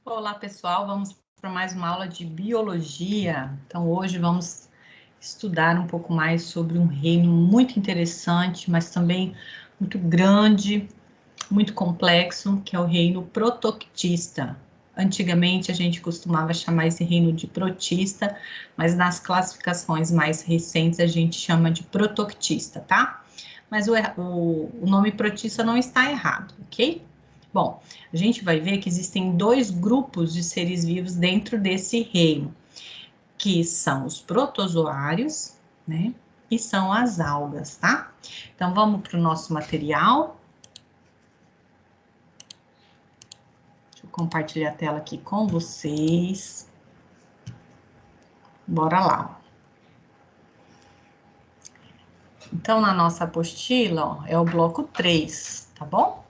Olá, pessoal, vamos para mais uma aula de biologia. Então, hoje vamos estudar um pouco mais sobre um reino muito interessante, mas também muito grande, muito complexo, que é o reino protoctista. Antigamente, a gente costumava chamar esse reino de protista, mas nas classificações mais recentes, a gente chama de protoctista, tá? Mas o nome protista não está errado, ok? Bom, a gente vai ver que existem dois grupos de seres vivos dentro desse reino, que são os protozoários, né? E são as algas, tá? Então, vamos para o nosso material. Deixa eu compartilhar a tela aqui com vocês. Bora lá. Então, na nossa apostila, ó, é o bloco 3, tá bom?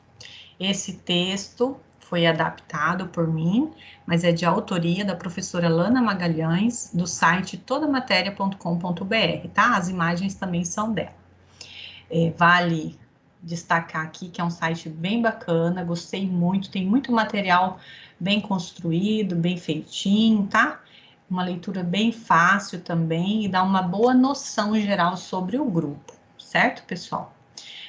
Esse texto foi adaptado por mim, mas é de autoria da professora Lana Magalhães, do site todamateria.com.br, tá? As imagens também são dela. Vale destacar aqui que é um site bem bacana, gostei muito, tem muito material bem construído, bem feitinho, tá? Uma leitura bem fácil também e dá uma boa noção geral sobre o grupo, certo, pessoal?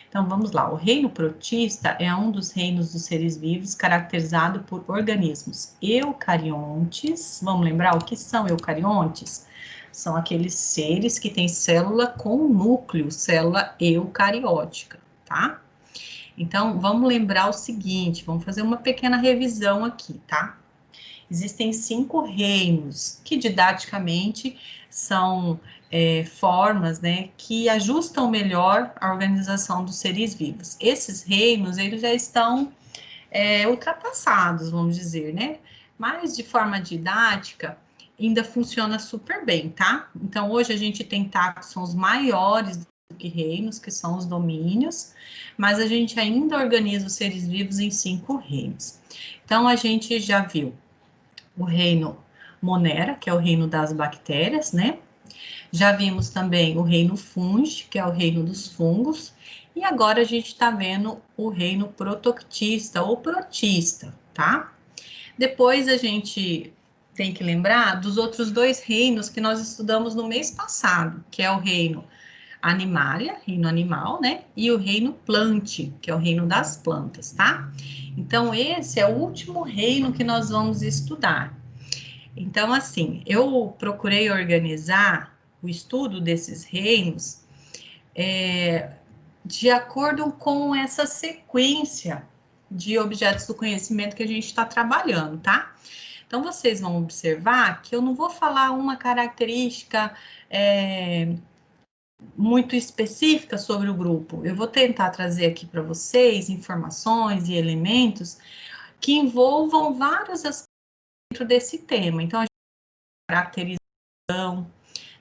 Então, vamos lá. O reino protista é um dos reinos dos seres vivos caracterizado por organismos eucariontes. Vamos lembrar o que são eucariontes? São aqueles seres que têm célula com núcleo, célula eucariótica, tá? Então, vamos lembrar o seguinte, vamos fazer uma pequena revisão aqui, tá? Existem 5 reinos, que didaticamente são formas, né, que ajustam melhor a organização dos seres vivos. Esses reinos, eles já estão ultrapassados, vamos dizer, né? Mas de forma didática, ainda funciona super bem, tá? Então, hoje a gente tem taxons maiores do que reinos, que são os domínios, mas a gente ainda organiza os seres vivos em 5 reinos. Então, a gente já viu o reino Monera, que é o reino das bactérias, né? Já vimos também o reino Fungi, que é o reino dos fungos, e agora a gente está vendo o reino protoctista ou protista, tá? Depois a gente tem que lembrar dos outros 2 reinos que nós estudamos no mês passado, que é o reino Animalia, reino animal, né? E o reino Plante, que é o reino das plantas, tá? Então, esse é o último reino que nós vamos estudar. Então, assim, eu procurei organizar o estudo desses reinos de acordo com essa sequência de objetos do conhecimento que a gente está trabalhando, tá? Então, vocês vão observar que eu não vou falar uma característica muito específica sobre o grupo. Eu vou tentar trazer aqui para vocês informações e elementos que envolvam vários aspectos dentro desse tema. Então, a caracterização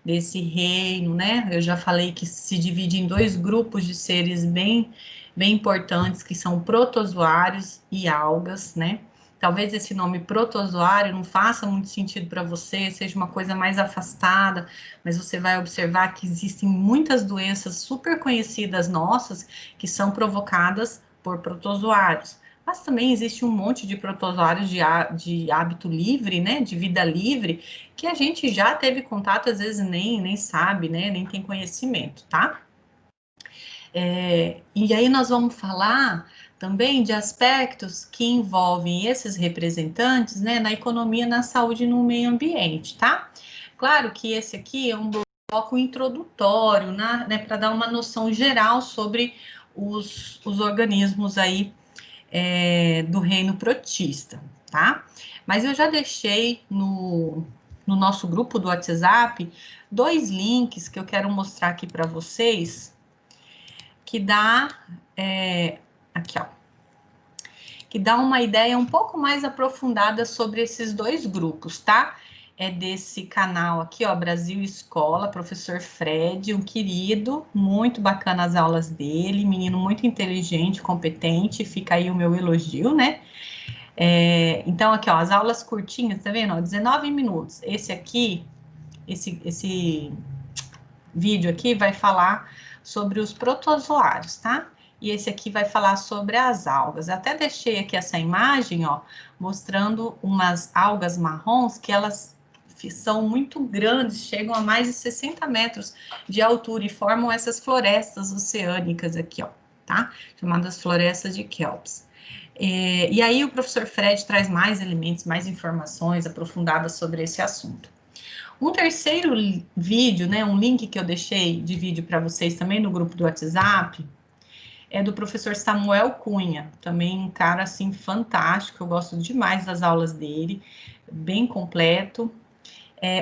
desse reino, né? Eu já falei que se divide em 2 grupos de seres bem importantes, que são protozoários e algas, né? Talvez esse nome protozoário não faça muito sentido para você, seja uma coisa mais afastada, mas você vai observar que existem muitas doenças super conhecidas nossas que são provocadas por protozoários. Mas também existe um monte de protozoários de hábito livre, né, de vida livre, que a gente já teve contato, às vezes nem sabe, né, nem tem conhecimento, tá? E aí nós vamos falar também de aspectos que envolvem esses representantes, né, na economia, na saúde e no meio ambiente, tá? Claro que esse aqui é um bloco introdutório, né, para dar uma noção geral sobre os organismos aí do reino protista, tá? Mas eu já deixei no nosso grupo do WhatsApp 2 links que eu quero mostrar aqui para vocês, que dá aqui, ó, que dá uma ideia um pouco mais aprofundada sobre esses 2 grupos, tá? É desse canal aqui, ó, Brasil Escola, professor Fred, um querido, muito bacana as aulas dele, menino muito inteligente, competente, fica aí o meu elogio, né? Então, aqui, ó, as aulas curtinhas, tá vendo? Ó, 19 minutos. Esse aqui, esse vídeo aqui vai falar sobre os protozoários, tá? e esse aqui vai falar sobre as algas. Eu até deixei aqui essa imagem, ó, mostrando umas algas marrons que elas são muito grandes, chegam a mais de 60 metros de altura e formam essas florestas oceânicas aqui, ó, tá? Chamadas florestas de Kelps. E aí o professor Fred traz mais elementos, mais informações aprofundadas sobre esse assunto. Um terceiro vídeo, né, um link que eu deixei de vídeo para vocês também no grupo do WhatsApp, é do professor Samuel Cunha, também um cara, assim, fantástico, eu gosto demais das aulas dele, bem completo,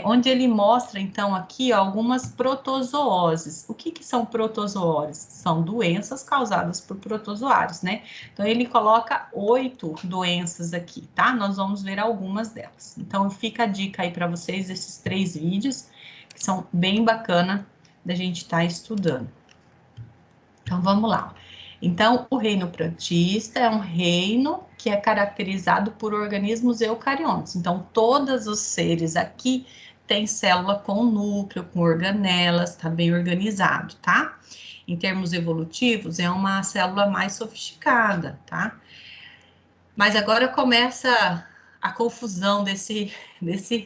onde ele mostra, então, aqui, ó, algumas protozooses. O que são protozoores? São doenças causadas por protozoários, né? Então, ele coloca 8 doenças aqui, tá? Nós vamos ver algumas delas. Então, fica a dica aí para vocês, esses 3 vídeos, que são bem bacana da gente estar estudando. Então, vamos lá. Então, o reino protista é um reino que é caracterizado por organismos eucariontes. Então, todos os seres aqui têm célula com núcleo, com organelas, tá bem organizado, tá? Em termos evolutivos, é uma célula mais sofisticada, tá? Mas agora começa a confusão desse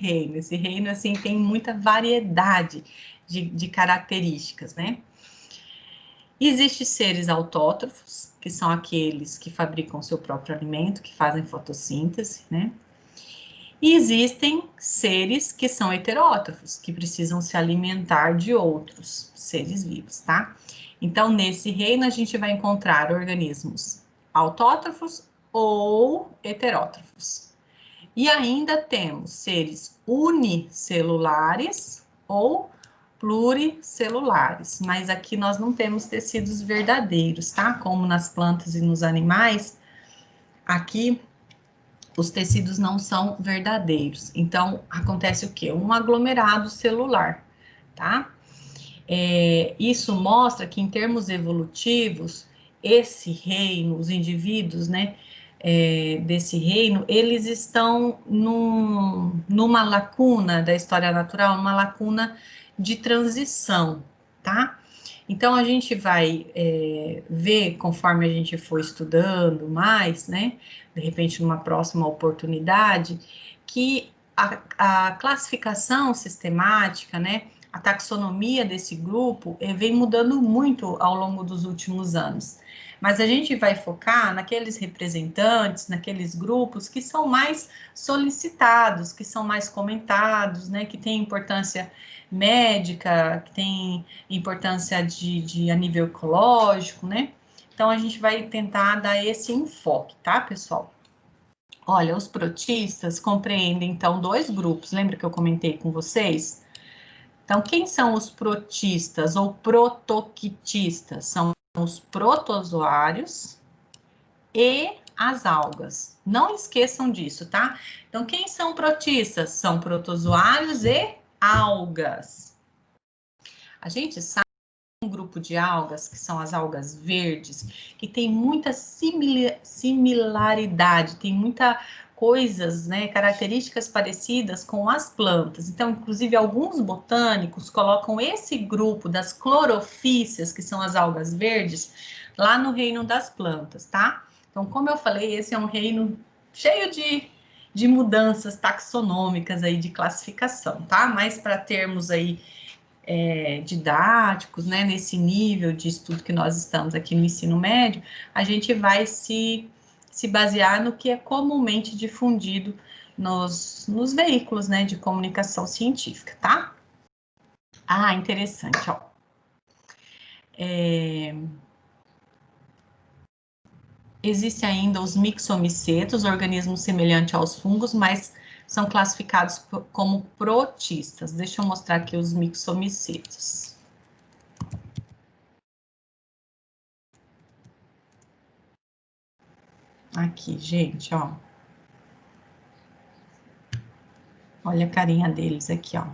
reino. Esse reino, assim, tem muita variedade de características, né? Existem seres autótrofos, que são aqueles que fabricam seu próprio alimento, que fazem fotossíntese, né? E existem seres que são heterótrofos, que precisam se alimentar de outros seres vivos, tá? Então, nesse reino, a gente vai encontrar organismos autótrofos ou heterótrofos. E ainda temos seres unicelulares ou pluricelulares, mas aqui nós não temos tecidos verdadeiros, tá? Como nas plantas e nos animais, aqui os tecidos não são verdadeiros. Então, acontece o quê? Um aglomerado celular, tá? Isso mostra que, em termos evolutivos, esse reino, os indivíduos, né, desse reino, eles estão numa lacuna da história natural, uma lacuna de transição, tá? Então, a gente vai ver, conforme a gente for estudando mais, né, de repente, numa próxima oportunidade, que a classificação sistemática, né, a taxonomia desse grupo vem mudando muito ao longo dos últimos anos. Mas a gente vai focar naqueles representantes, naqueles grupos que são mais solicitados, que são mais comentados, né, que têm importância médica, que têm importância a nível ecológico, né? Então, a gente vai tentar dar esse enfoque, tá, pessoal? Olha, os protistas compreendem, então, 2 grupos, lembra que eu comentei com vocês? Então, quem são os protistas ou protoquitistas? São os protozoários e as algas. Não esqueçam disso, tá? Então, quem são protistas? São protozoários e algas. A gente sabe um grupo de algas, que são as algas verdes, que tem muita similaridade, tem muita coisas, né, características parecidas com as plantas. Então, inclusive, alguns botânicos colocam esse grupo das clorofíceas, que são as algas verdes, lá no reino das plantas, tá? Então, como eu falei, esse é um reino cheio de mudanças taxonômicas aí, de classificação, tá? Mas para termos aí didáticos, né, nesse nível de estudo que nós estamos aqui no ensino médio, a gente vai se basear no que é comumente difundido nos veículos, né, de comunicação científica, tá? Ah, interessante, ó. Existem ainda os mixomicetos, organismos semelhantes aos fungos, mas são classificados como protistas. Deixa eu mostrar aqui os mixomicetos. Aqui, gente, ó. Olha a carinha deles aqui, ó.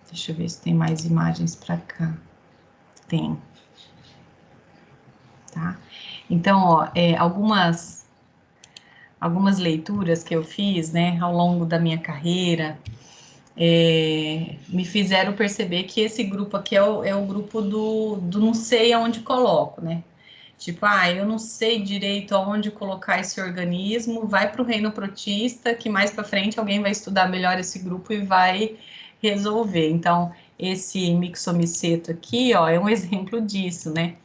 Deixa eu ver se tem mais imagens para cá. Tem. Tá? Então, ó, algumas leituras que eu fiz, né, ao longo da minha carreira, me fizeram perceber que esse grupo aqui é o grupo do não sei aonde coloco, né? Tipo, eu não sei direito aonde colocar esse organismo, vai para o reino protista, que mais para frente alguém vai estudar melhor esse grupo e vai resolver. Então, esse mixomiceto aqui, ó, é um exemplo disso, né?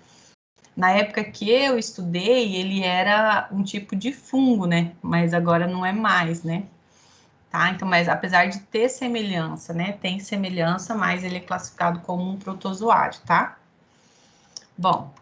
Na época que eu estudei, ele era um tipo de fungo, né? Mas agora não é mais, né? Tá? Então, mas apesar de ter semelhança, né? Tem semelhança, mas ele é classificado como um protozoário, tá? Bom,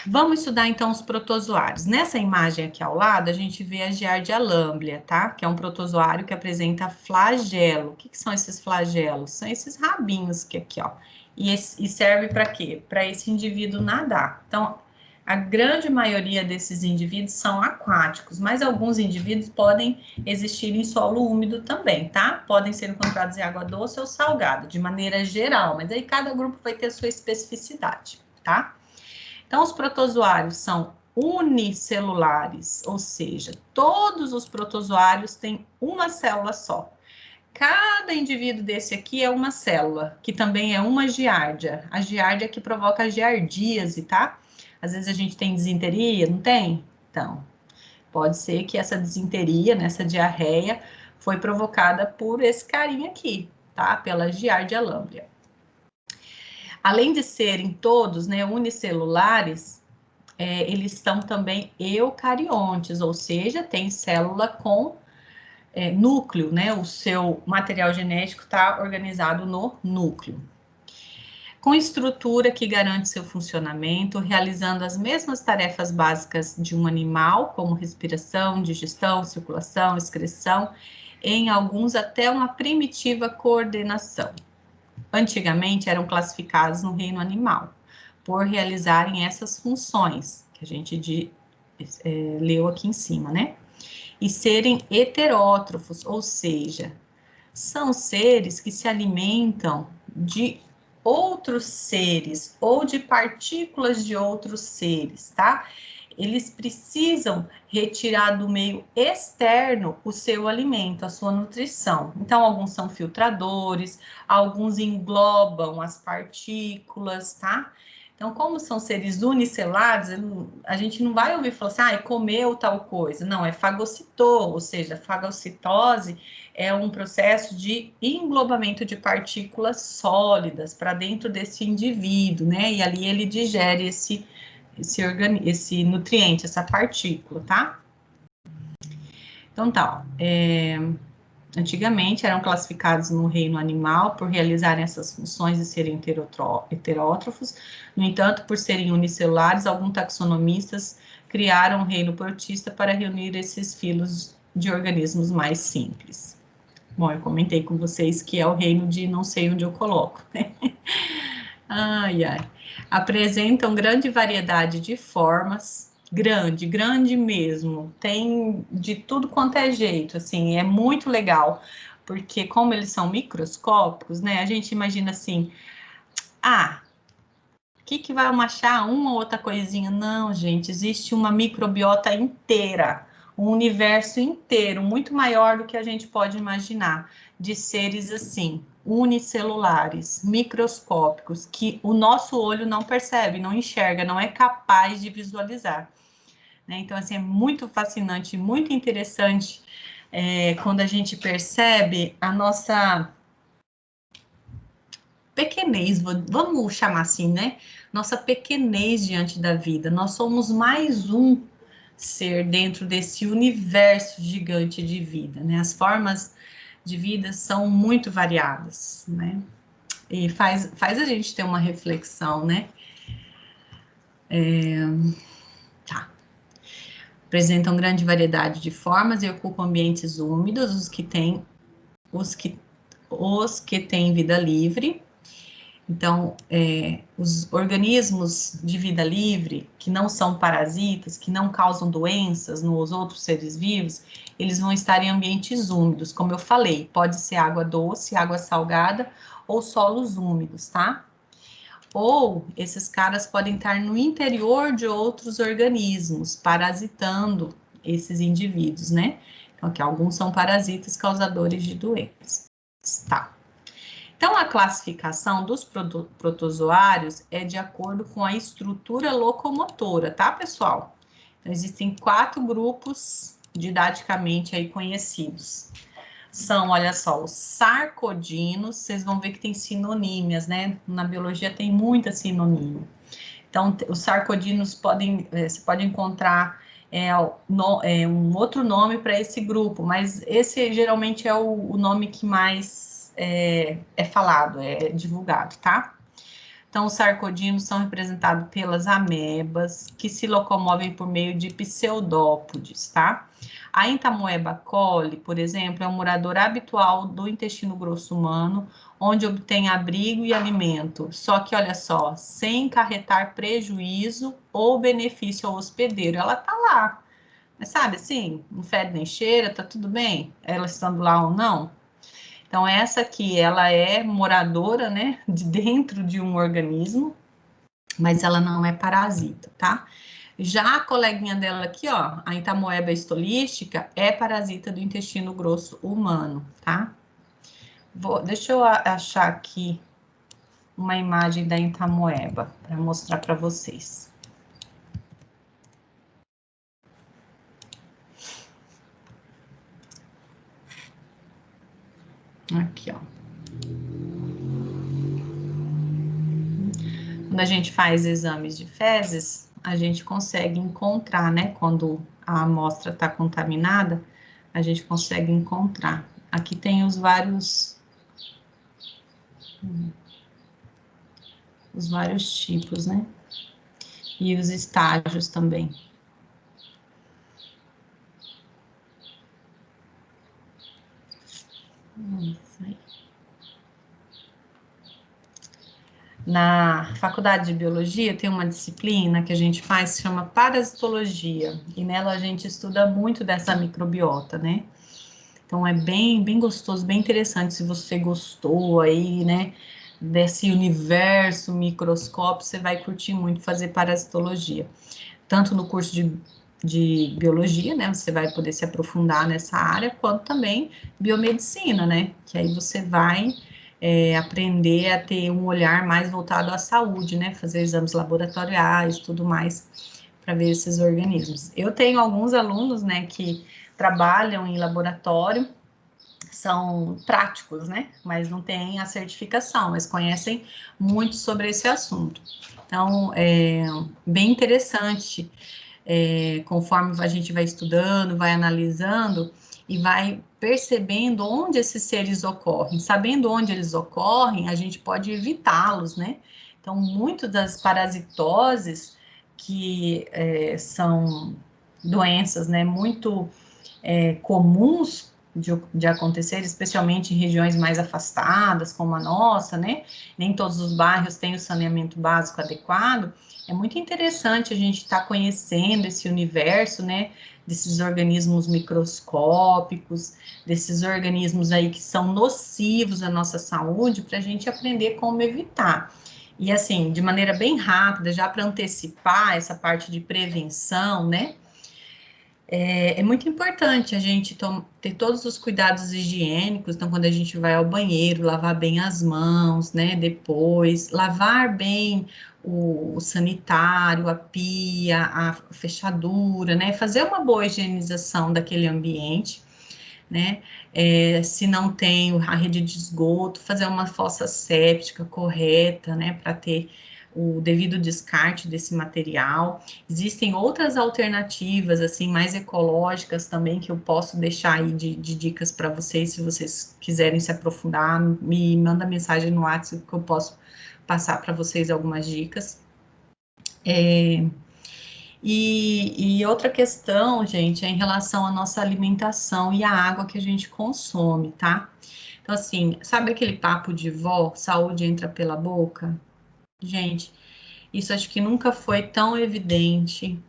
vamos estudar então os protozoários. Nessa imagem aqui ao lado, a gente vê a Giardia lamblia, tá? Que é um protozoário que apresenta flagelo. O que são esses flagelos? São esses rabinhos que aqui, ó. E serve para quê? Para esse indivíduo nadar. Então, a grande maioria desses indivíduos são aquáticos, mas alguns indivíduos podem existir em solo úmido também, tá? Podem ser encontrados em água doce ou salgada, de maneira geral, mas aí cada grupo vai ter sua especificidade, tá? Então, os protozoários são unicelulares, ou seja, todos os protozoários têm uma célula só. Cada indivíduo desse aqui é uma célula, que também é uma giardia. A giardia que provoca a giardíase, tá? Às vezes a gente tem disenteria, não tem? Então, pode ser que essa disenteria, nessa diarreia, foi provocada por esse carinha aqui, tá? Pela Giardia lamblia. Além de serem todos, né, unicelulares, eles são também eucariontes, ou seja, tem célula com núcleo, né? O seu material genético está organizado no núcleo. Com estrutura que garante seu funcionamento, realizando as mesmas tarefas básicas de um animal, como respiração, digestão, circulação, excreção, em alguns até uma primitiva coordenação. Antigamente eram classificados no reino animal, por realizarem essas funções, que a gente leu aqui em cima, né? E serem heterótrofos, ou seja, são seres que se alimentam de outros seres ou de partículas de outros seres, tá? Eles precisam retirar do meio externo o seu alimento, a sua nutrição. Então, alguns são filtradores, alguns englobam as partículas, tá? Então, como são seres unicelulares, a gente não vai ouvir falar assim, comeu tal coisa. Não, é fagocitou, ou seja, fagocitose é um processo de englobamento de partículas sólidas para dentro desse indivíduo, né? E ali ele digere esse nutriente, essa partícula, tá? Então tá, antigamente eram classificados no reino animal por realizarem essas funções e serem heterótrofos. No entanto, por serem unicelulares, alguns taxonomistas criaram um reino protista para reunir esses filos de organismos mais simples. Bom, eu comentei com vocês que é o reino de não sei onde eu coloco, né? Ai, ai. Apresentam grande variedade de formas, grande mesmo. Tem de tudo quanto é jeito, assim, é muito legal, porque como eles são microscópicos, né? A gente imagina assim, o que vai achar uma ou outra coisinha? Não, gente, existe uma microbiota inteira, um universo inteiro, muito maior do que a gente pode imaginar, de seres assim, unicelulares, microscópicos, que o nosso olho não percebe, não enxerga, não é capaz de visualizar. Né? Então, assim, é muito fascinante, muito interessante quando a gente percebe a nossa pequenez, vamos chamar assim, né? Nossa pequenez diante da vida. Nós somos mais um ser dentro desse universo gigante de vida, né? As formas de vida são muito variadas, né? E faz a gente ter uma reflexão, né? Tá. Apresentam grande variedade de formas e ocupam ambientes úmidos, os que têm vida livre. Então, os organismos de vida livre, que não são parasitas, que não causam doenças nos outros seres vivos, eles vão estar em ambientes úmidos, como eu falei, pode ser água doce, água salgada ou solos úmidos, tá? Ou esses caras podem estar no interior de outros organismos, parasitando esses indivíduos, né? Então, aqui, alguns são parasitas causadores de doenças. Tá. Então, a classificação dos protozoários é de acordo com a estrutura locomotora, tá, pessoal? Então, existem 4 grupos didaticamente aí conhecidos. São, olha só, os sarcodinos, vocês vão ver que tem sinonímias, né? Na biologia tem muita sinonímia. Então, os sarcodinos podem, você pode encontrar um outro nome para esse grupo, mas esse geralmente é o nome que mais é falado, é divulgado, tá? Então, os sarcodinos são representados pelas amebas, que se locomovem por meio de pseudópodes, tá? A Entamoeba coli, por exemplo, é um morador habitual do intestino grosso humano, onde obtém abrigo e alimento, só que, olha só, sem carretar prejuízo ou benefício ao hospedeiro. Ela tá lá, mas sabe assim, não fede nem cheira, tá tudo bem, ela estando lá ou não. Então, essa aqui, ela é moradora, né, de dentro de um organismo, mas ela não é parasita, tá? Já a coleguinha dela aqui, ó, a Entamoeba estolística, é parasita do intestino grosso humano, tá? Deixa eu achar aqui uma imagem da Entamoeba para mostrar para vocês. Aqui, ó. Quando a gente faz exames de fezes, a gente consegue encontrar, né? Quando a amostra está contaminada, a gente consegue encontrar. Aqui tem os vários tipos, né? E os estágios também. Na faculdade de biologia tem uma disciplina que a gente faz que chama parasitologia, e nela a gente estuda muito dessa microbiota, né? Então é bem gostoso, bem interessante. Se você gostou aí, né, desse universo microscópio, você vai curtir muito fazer parasitologia. Tanto no curso de biologia, né, você vai poder se aprofundar nessa área, quanto também biomedicina, né, que aí você vai aprender a ter um olhar mais voltado à saúde, né, fazer exames laboratoriais, tudo mais, para ver esses organismos. Eu tenho alguns alunos, né, que trabalham em laboratório, são práticos, né, mas não têm a certificação, mas conhecem muito sobre esse assunto. Então, é bem interessante, conforme a gente vai estudando, vai analisando e vai percebendo onde esses seres ocorrem. Sabendo onde eles ocorrem, a gente pode evitá-los, né? Então, muito das parasitoses, que são doenças, né, muito comuns de acontecer, especialmente em regiões mais afastadas, como a nossa, né? Nem todos os bairros têm o saneamento básico adequado. É muito interessante a gente estar conhecendo esse universo, né? Desses organismos microscópicos, desses organismos aí que são nocivos à nossa saúde, para a gente aprender como evitar. E assim, de maneira bem rápida, já para antecipar essa parte de prevenção, né? É muito importante a gente ter todos os cuidados higiênicos, então quando a gente vai ao banheiro, lavar bem as mãos, né, depois, lavar bem o sanitário, a pia, a fechadura, né, fazer uma boa higienização daquele ambiente, né, se não tem a rede de esgoto, fazer uma fossa séptica correta, né, para ter o devido descarte desse material. Existem outras alternativas, assim, mais ecológicas também, que eu posso deixar aí de dicas para vocês, se vocês quiserem se aprofundar, me manda mensagem no WhatsApp que eu posso passar para vocês algumas dicas. E outra questão, gente, é em relação à nossa alimentação e à água que a gente consome, tá? Então, assim, sabe aquele papo de vó, saúde entra pela boca? Gente, isso acho que nunca foi tão evidente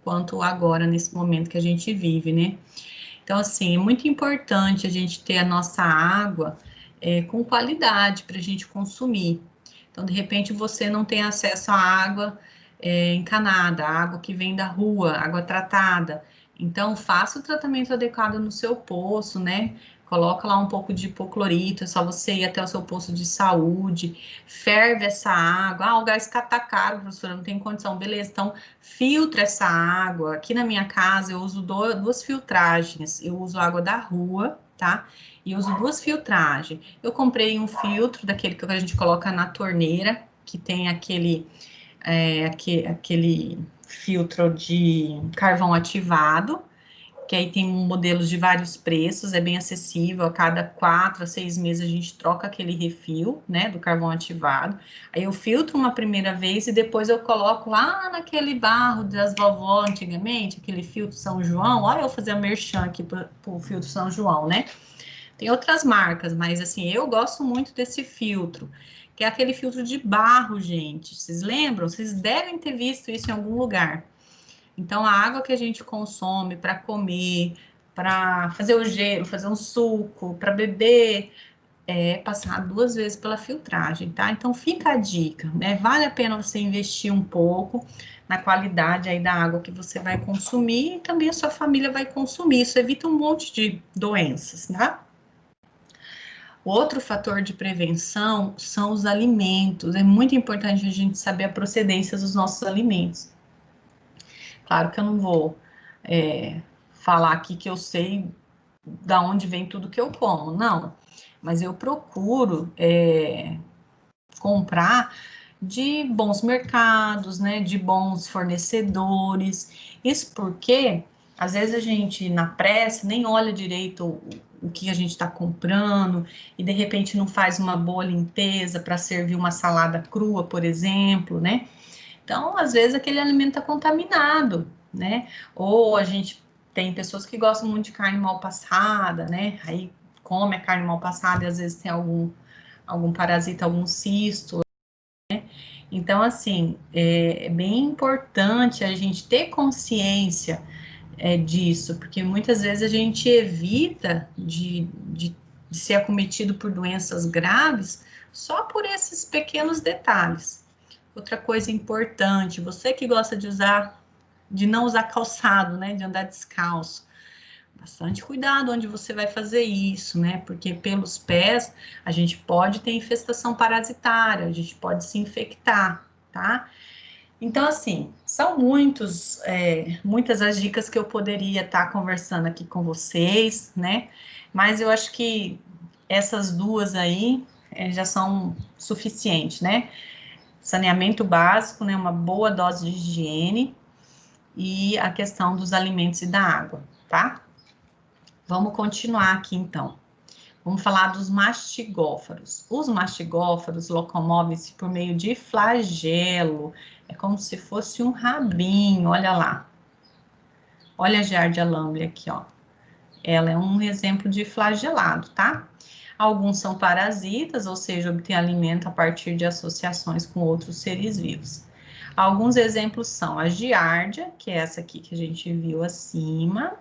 quanto agora, nesse momento que a gente vive, né? Então, assim, é muito importante a gente ter a nossa água com qualidade para a gente consumir. Então, de repente, você não tem acesso à água encanada, água que vem da rua, água tratada. Então, faça o tratamento adequado no seu poço, né? Coloca lá um pouco de hipoclorito, é só você ir até o seu posto de saúde, ferve essa água. Ah, o gás tá caro, professora, não tem condição. Beleza, então filtra essa água. Aqui na minha casa eu uso duas filtragens. Eu uso água da rua, tá? E uso duas filtragens. Eu comprei um filtro daquele que a gente coloca na torneira, que tem aquele filtro de carvão ativado, que aí tem modelos de vários preços, é bem acessível, a cada 4 a 6 meses a gente troca aquele refil, né, do carvão ativado. Aí eu filtro uma primeira vez e depois eu coloco lá naquele barro das vovó antigamente, aquele filtro São João. Olha eu fazer a merchan aqui pro filtro São João, né? Tem outras marcas, mas assim, eu gosto muito desse filtro, que é aquele filtro de barro, gente. Vocês lembram? Vocês devem ter visto isso em algum lugar. Então, a água que a gente consome para comer, para fazer o gelo, fazer um suco, para beber, é passar 2 vezes pela filtragem, tá? Então, fica a dica, né? Vale a pena você investir um pouco na qualidade aí da água que você vai consumir e também a sua família vai consumir. Isso evita um monte de doenças, tá? Outro fator de prevenção são os alimentos. É muito importante a gente saber a procedência dos nossos alimentos. Claro que eu não vou falar aqui que eu sei da onde vem tudo que eu como, não. Mas eu procuro comprar de bons mercados, né? De bons fornecedores. Isso porque às vezes a gente na pressa nem olha direito o que a gente está comprando e de repente não faz uma boa limpeza para servir uma salada crua, por exemplo, né? Então, às vezes aquele alimento está contaminado, né? Ou a gente tem pessoas que gostam muito de carne mal passada, né? Aí come a carne mal passada e às vezes tem algum parasita, algum cisto. Então, assim, é bem importante a gente ter consciência disso, porque muitas vezes a gente evita de ser acometido por doenças graves só por esses pequenos detalhes. Outra coisa importante, você que gosta de não usar calçado, né, de andar descalço, bastante cuidado onde você vai fazer isso, né, porque pelos pés a gente pode ter infestação parasitária, a gente pode se infectar, tá? Então, assim, são muitas as dicas que eu poderia estar conversando aqui com vocês, né, mas eu acho que essas duas aí já são suficientes, né? Saneamento básico, né, uma boa dose de higiene e a questão dos alimentos e da água, tá? Vamos continuar aqui então. Vamos falar dos mastigófaros. Os mastigófaros locomovem-se por meio de flagelo. É como se fosse um rabinho, olha lá. Olha a Giardia lamblia aqui, ó. Ela é um exemplo de flagelado, tá? Alguns são parasitas, ou seja, obtêm alimento a partir de associações com outros seres vivos. Alguns exemplos são a giardia, que é essa aqui que a gente viu acima,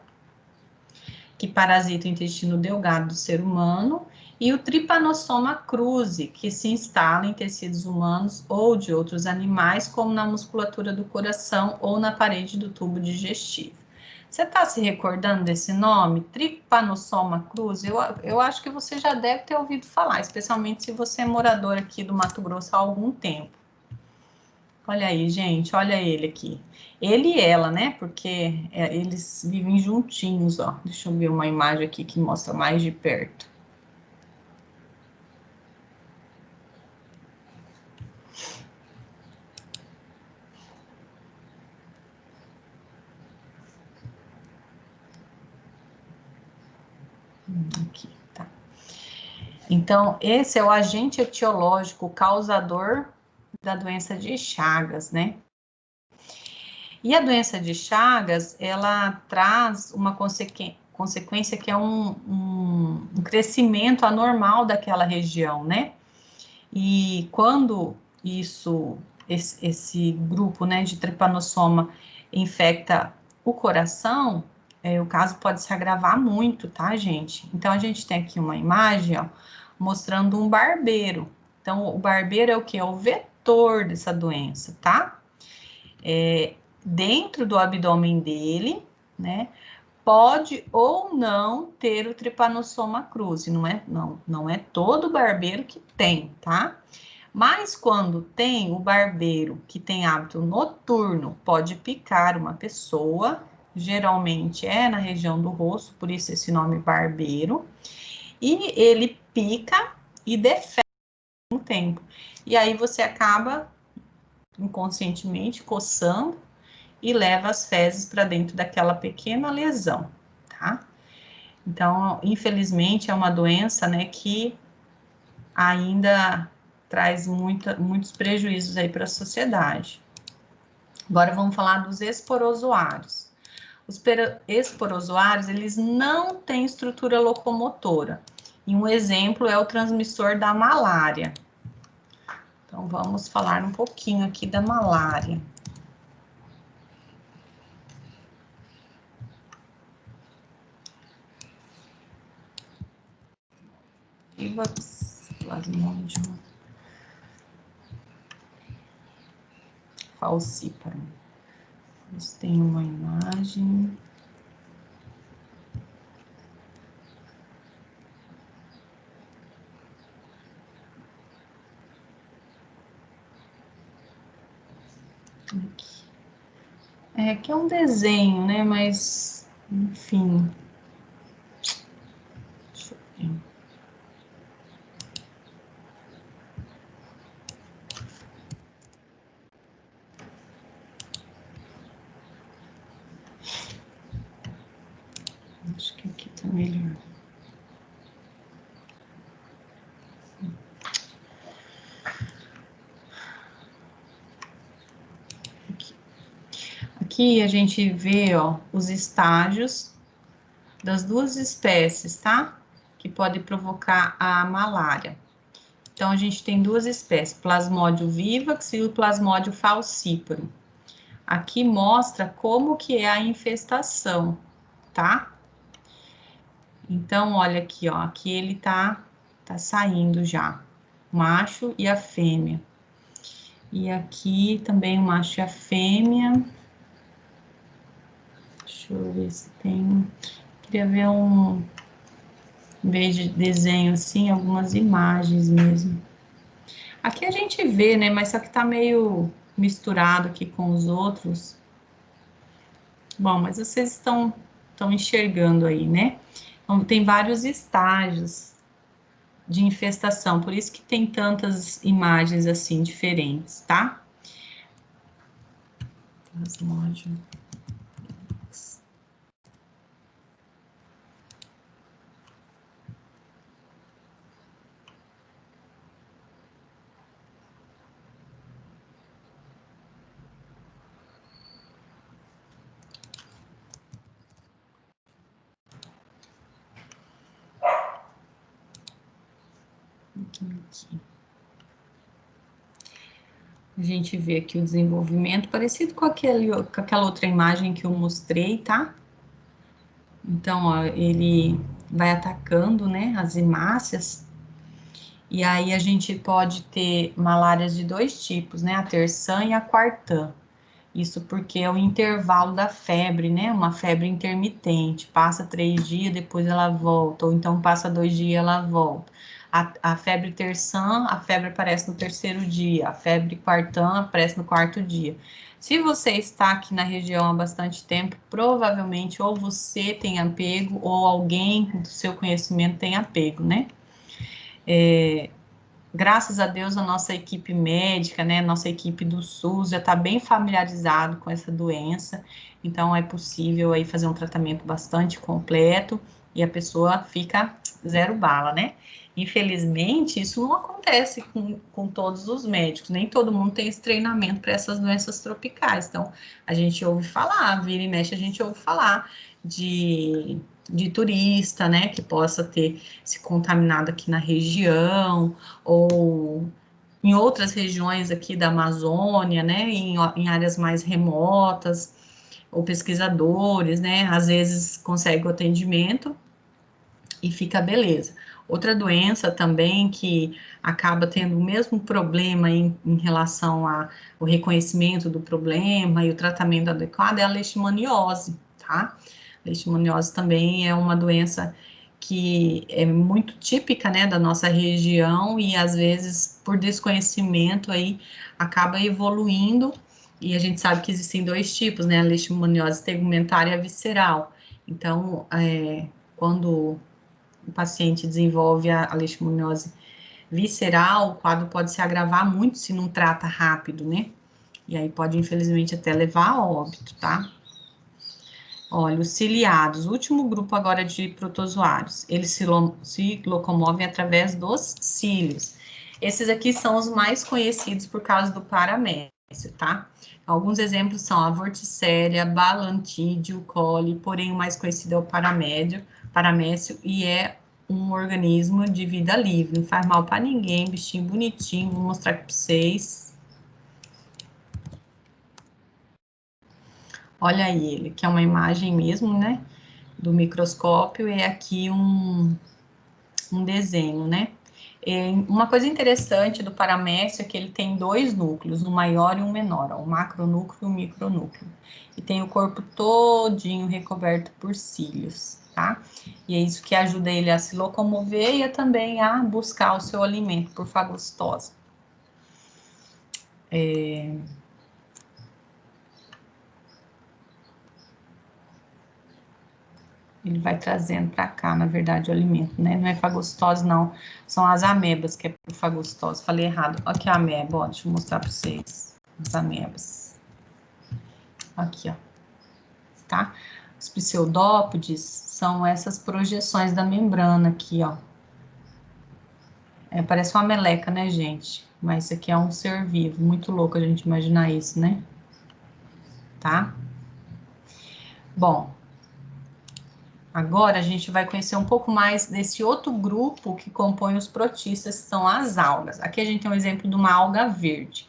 que parasita o intestino delgado do ser humano, e o Trypanosoma cruzi, que se instala em tecidos humanos ou de outros animais, como na musculatura do coração ou na parede do tubo digestivo. Você está se recordando desse nome? Trypanosoma cruzi? Eu acho que você já deve ter ouvido falar, especialmente se você é morador aqui do Mato Grosso há algum tempo. Olha aí, gente, olha ele aqui. Ele e ela, né? Porque eles vivem juntinhos, ó. Deixa eu ver uma imagem aqui que mostra mais de perto. Aqui, tá. Então, esse é o agente etiológico causador da doença de Chagas, né? E a doença de Chagas, ela traz uma consequência que é um crescimento anormal daquela região, né? E quando esse grupo, né, de tripanossoma infecta o coração, o caso pode se agravar muito, tá, gente? Então, a gente tem aqui uma imagem, ó, mostrando um barbeiro. Então, o barbeiro é o que? É o vetor dessa doença, tá? Dentro do abdômen dele, né? Pode ou não ter o Trypanosoma cruzi, não é todo barbeiro que tem, tá? Mas quando tem o barbeiro que tem hábito noturno, pode picar uma pessoa, geralmente é na região do rosto, por isso esse nome barbeiro, e ele pica e defere um tempo. E aí você acaba inconscientemente coçando e leva as fezes para dentro daquela pequena lesão, tá? Então, infelizmente, é uma doença, né, que ainda traz muitos prejuízos aí para a sociedade. Agora vamos falar dos esporozoários. Os esporozoários, eles não têm estrutura locomotora. E um exemplo é o transmissor da malária. Então, vamos falar um pouquinho aqui da malária. Vivax, Plasmodium falciparum. Eles têm uma imagem. Aqui. Aqui é um desenho, né? Mas, enfim. Deixa eu ver. Acho que aqui tá melhor. Aqui a gente vê, ó, os estágios das duas espécies, tá? Que pode provocar a malária. Então, a gente tem duas espécies, Plasmodium vivax e o Plasmodium falciparum. Aqui mostra como que é a infestação, tá? Então, olha aqui, ó, aqui ele tá saindo já, o macho e a fêmea. E aqui também o macho e a fêmea. Deixa eu ver se tem. Queria ver em vez de desenho assim, algumas imagens mesmo. Aqui a gente vê, né, mas só que tá meio misturado aqui com os outros. Bom, mas vocês estão enxergando aí, né? Então, tem vários estágios de infestação, por isso que tem tantas imagens assim diferentes, tá? Plasmodium. Aqui. A gente vê aqui o desenvolvimento parecido com aquela outra imagem que eu mostrei, tá? Então, ó, ele vai atacando, né, as hemácias, e aí a gente pode ter malárias de dois tipos, né, a terçã e a quartã. Isso porque é o intervalo da febre, né, uma febre intermitente, passa 3 dias, depois ela volta, ou então passa 2 dias, ela volta. A febre terçã, a febre aparece no terceiro dia, a febre quartã aparece no quarto dia. Se você está aqui na região há bastante tempo, provavelmente ou você tem apego ou alguém do seu conhecimento tem apego, né? Graças a Deus, a nossa equipe médica, né, nossa equipe do SUS já está bem familiarizado com essa doença, então é possível aí fazer um tratamento bastante completo e a pessoa fica zero bala, né? Infelizmente, isso não acontece com todos os médicos, nem todo mundo tem esse treinamento para essas doenças tropicais, então a gente ouve falar, vira e mexe, a gente ouve falar de turista, né, que possa ter se contaminado aqui na região, ou em outras regiões aqui da Amazônia, né, em áreas mais remotas, ou pesquisadores, né, às vezes consegue o atendimento e fica beleza. Outra doença também que acaba tendo o mesmo problema em relação ao reconhecimento do problema e o tratamento adequado é a leishmaniose, tá? tá? Leishmaniose também é uma doença que é muito típica, né, da nossa região e às vezes por desconhecimento aí acaba evoluindo e a gente sabe que existem dois tipos, né, a leishmaniose tegumentar e a visceral. Então, quando o paciente desenvolve a leishmaniose visceral, o quadro pode se agravar muito se não trata rápido, né? E aí pode, infelizmente, até levar a óbito, tá? Olha, os ciliados, o último grupo agora de protozoários, eles se locomovem através dos cílios. Esses aqui são os mais conhecidos por causa do paramécio, tá? Alguns exemplos são a vorticélia, balantídeo, coli, porém o mais conhecido é o paramécio, e é um organismo de vida livre, não faz mal para ninguém, bichinho bonitinho, vou mostrar aqui para vocês. Olha aí ele, que é uma imagem mesmo, né, do microscópio, e aqui um desenho, né. Uma coisa interessante do paramécio é que ele tem dois núcleos, um maior e um menor, ó, o macronúcleo e o micronúcleo. E tem o corpo todinho recoberto por cílios, tá? E é isso que ajuda ele a se locomover e também a buscar o seu alimento por fagocitose. Ele vai trazendo para cá, na verdade, o alimento, né? Não é fagocitose, não. São as amebas que é por fagocitose. Falei errado. Aqui a ameba, ó. Deixa eu mostrar para vocês. As amebas. Aqui, ó. Tá? Os pseudópodes são essas projeções da membrana aqui, ó. Parece uma meleca, né, gente? Mas isso aqui é um ser vivo. Muito louco a gente imaginar isso, né? Tá? Bom, agora a gente vai conhecer um pouco mais desse outro grupo que compõe os protistas, que são as algas. Aqui a gente tem um exemplo de uma alga verde.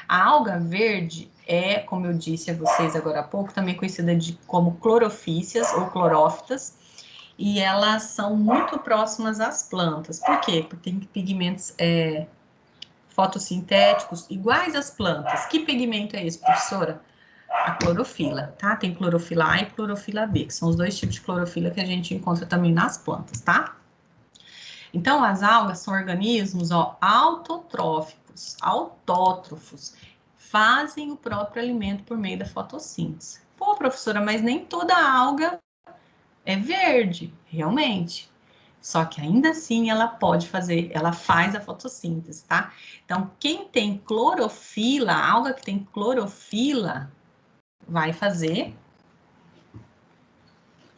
A alga verde é, como eu disse a vocês agora há pouco, também conhecida como clorofícias ou clorófitas, e elas são muito próximas às plantas. Por quê? Porque tem pigmentos fotossintéticos iguais às plantas. Que pigmento é esse, professora? A clorofila, tá? Tem clorofila A e clorofila B, que são os dois tipos de clorofila que a gente encontra também nas plantas, tá? Então, as algas são organismos, ó, autotróficos, autótrofos, fazem o próprio alimento por meio da fotossíntese. Pô, professora, mas nem toda alga é verde, realmente. Só que ainda assim ela pode fazer, ela faz a fotossíntese, tá? Então, quem tem clorofila, a alga que tem clorofila, vai fazer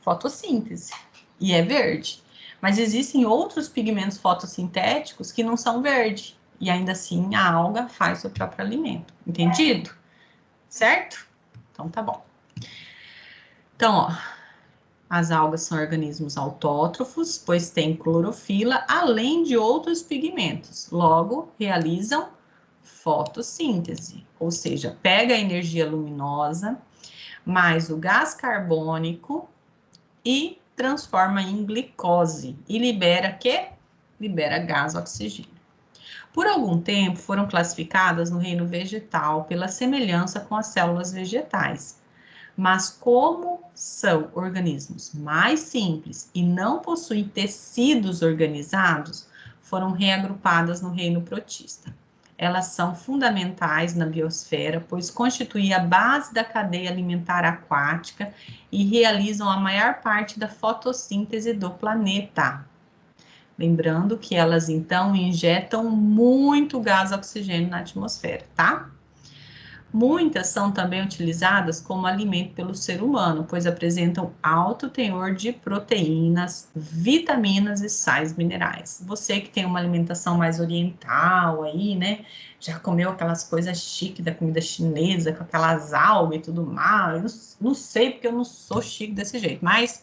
fotossíntese e é verde. Mas existem outros pigmentos fotossintéticos que não são verde e ainda assim a alga faz seu próprio alimento. Entendido? Certo? Então tá bom. Então, ó, as algas são organismos autótrofos, pois têm clorofila, além de outros pigmentos. Logo, realizam fotossíntese, ou seja, pega a energia luminosa mais o gás carbônico e transforma em glicose e libera que? Libera gás oxigênio. Por algum tempo foram classificadas no reino vegetal pela semelhança com as células vegetais. Mas como são organismos mais simples e não possuem tecidos organizados, foram reagrupadas no reino protista. Elas são fundamentais na biosfera, pois constituem a base da cadeia alimentar aquática e realizam a maior parte da fotossíntese do planeta. Lembrando que elas, então, injetam muito gás oxigênio na atmosfera, tá? Muitas são também utilizadas como alimento pelo ser humano, pois apresentam alto teor de proteínas, vitaminas e sais minerais. Você que tem uma alimentação mais oriental aí, né? Já comeu aquelas coisas chiques da comida chinesa, com aquelas algas e tudo mais. Eu não sei porque eu não sou chique desse jeito, mas,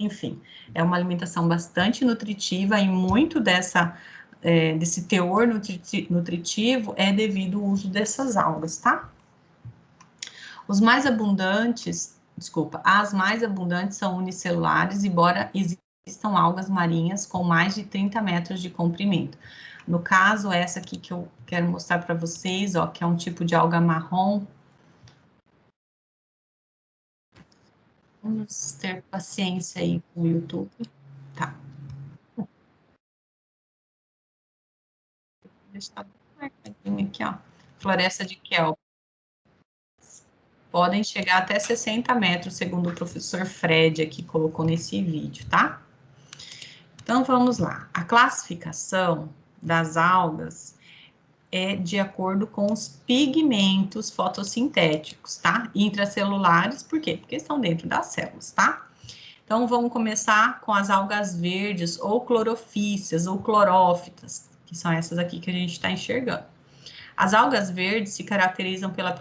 enfim, é uma alimentação bastante nutritiva e muito desse teor nutritivo é devido ao uso dessas algas, tá? As mais abundantes são unicelulares, embora existam algas marinhas com mais de 30 metros de comprimento. No caso, essa aqui que eu quero mostrar para vocês, ó, que é um tipo de alga marrom. Vamos ter paciência aí com o YouTube. Tá. Deixar marcadinho aqui, ó. Floresta de Kelp. Podem chegar até 60 metros, segundo o professor Fred aqui colocou nesse vídeo, tá? Então, vamos lá. A classificação das algas é de acordo com os pigmentos fotossintéticos, tá? Intracelulares, por quê? Porque estão dentro das células, tá? Então, vamos começar com as algas verdes, ou clorofícias, ou clorófitas, que são essas aqui que a gente está enxergando. As algas verdes se caracterizam pela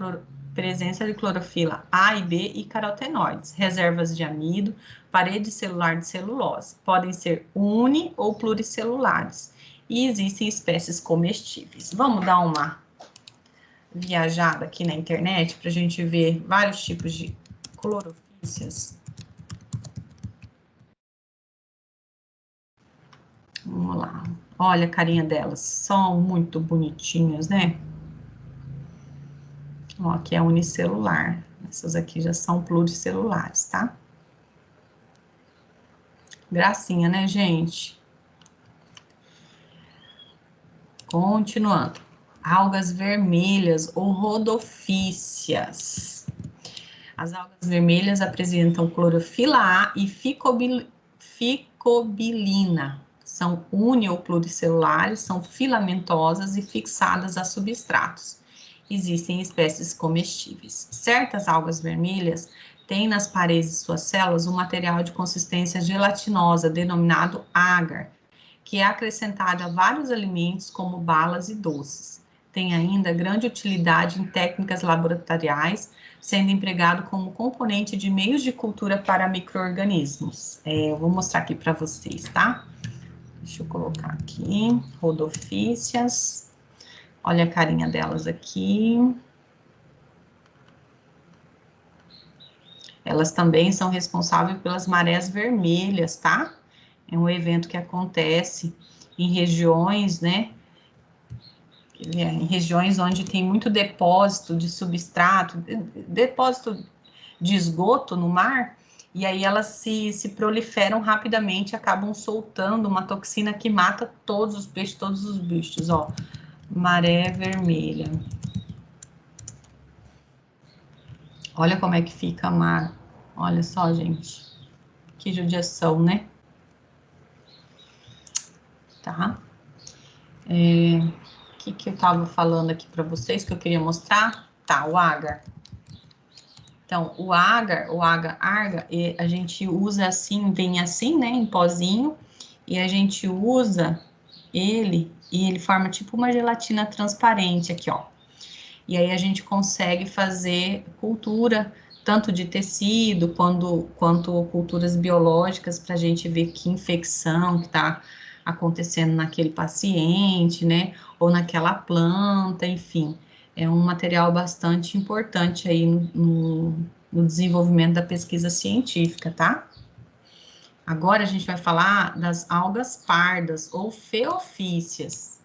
presença de clorofila A e B e carotenoides, reservas de amido, parede celular de celulose. Podem ser uni- ou pluricelulares. E existem espécies comestíveis. Vamos dar uma viajada aqui na internet para a gente ver vários tipos de clorofícias. Vamos lá. Olha a carinha delas. São muito bonitinhas, né? Ó, aqui é unicelular. Essas aqui já são pluricelulares, tá? Gracinha, né, gente? Continuando. Algas vermelhas ou rodofícias. As algas vermelhas apresentam clorofila A e ficobilina. São uni- ou pluricelulares, são filamentosas e fixadas a substratos. Existem espécies comestíveis. Certas algas vermelhas têm nas paredes de suas células um material de consistência gelatinosa, denominado agar, que é acrescentado a vários alimentos, como balas e doces. Tem ainda grande utilidade em técnicas laboratoriais, sendo empregado como componente de meios de cultura para micro-organismos. Eu vou mostrar aqui para vocês, tá? Deixa eu colocar aqui, rodofícias. Olha a carinha delas aqui. Elas também são responsáveis pelas marés vermelhas, tá? É um evento que acontece em regiões, né? Em regiões onde tem muito depósito de substrato, depósito de esgoto no mar, e aí elas se proliferam rapidamente, acabam soltando uma toxina que mata todos os peixes, todos os bichos, ó. Maré vermelha. Olha como é que fica a mar. Olha só, gente. Que judiação, né? Tá? Que eu tava falando aqui para vocês que eu queria mostrar? Tá, o agar. Então, o agar, arga, a gente usa assim, vem assim, né, em pozinho, e a gente usa ele, e ele forma tipo uma gelatina transparente aqui, ó. E aí a gente consegue fazer cultura, tanto de tecido, quanto culturas biológicas, para a gente ver que infecção que está acontecendo naquele paciente, né, ou naquela planta, enfim. É um material bastante importante aí no desenvolvimento da pesquisa científica, tá? Agora a gente vai falar das algas pardas ou feofícias.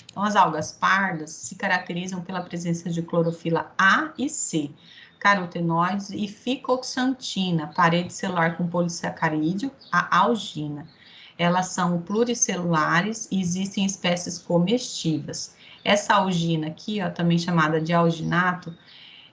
Então, as algas pardas se caracterizam pela presença de clorofila A e C, carotenoides e ficoxantina, parede celular com polissacarídeo, a algina. Elas são pluricelulares e existem espécies comestíveis. Essa algina aqui, ó, também chamada de alginato,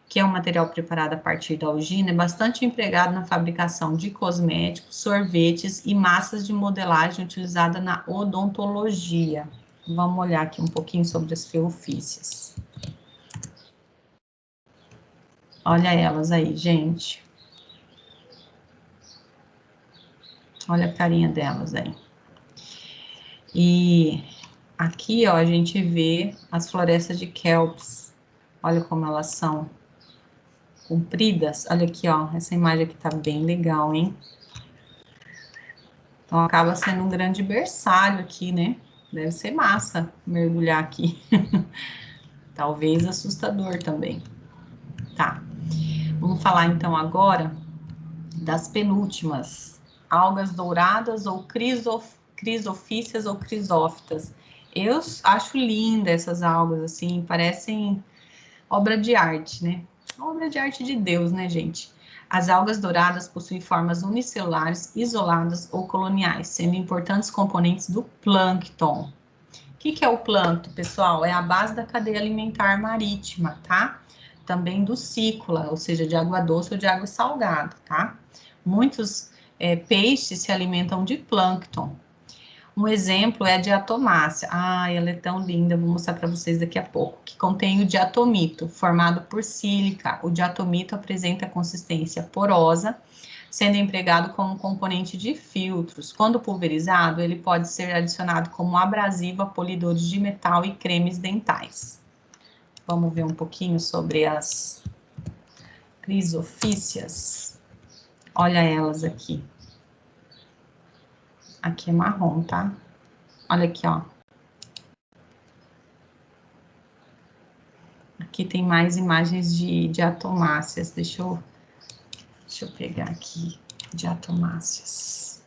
que é um material preparado a partir da algina, é bastante empregado na fabricação de cosméticos, sorvetes e massas de modelagem utilizada na odontologia. Vamos olhar aqui um pouquinho sobre as feofícias. Olha elas aí, gente. Olha a carinha delas aí. E aqui, ó, a gente vê as florestas de kelps. Olha como elas são compridas. Olha aqui, ó, essa imagem aqui tá bem legal, hein? Então, acaba sendo um grande berçário aqui, né? Deve ser massa mergulhar aqui. Talvez assustador também. Tá. Vamos falar, então, agora das penúltimas. Algas douradas ou crisofícias ou crisófitas. Eu acho linda essas algas, assim, parecem obra de arte, né? Obra de arte de Deus, né, gente? As algas douradas possuem formas unicelulares, isoladas ou coloniais, sendo importantes componentes do plâncton. O que é o plâncton, pessoal? É a base da cadeia alimentar marítima, tá? Também do cícula, ou seja, de água doce ou de água salgada, tá? Muitos peixes se alimentam de plâncton. Um exemplo é a diatomácea. Ah, ela é tão linda, vou mostrar para vocês daqui a pouco. Que contém o diatomito, formado por sílica. O diatomito apresenta consistência porosa, sendo empregado como componente de filtros. Quando pulverizado, ele pode ser adicionado como abrasivo a polidores de metal e cremes dentais. Vamos ver um pouquinho sobre as crisofícias. Olha elas aqui. Aqui é marrom, tá? Olha aqui, ó. Aqui tem mais imagens de diatomáceas. Deixa eu pegar aqui, diatomáceas.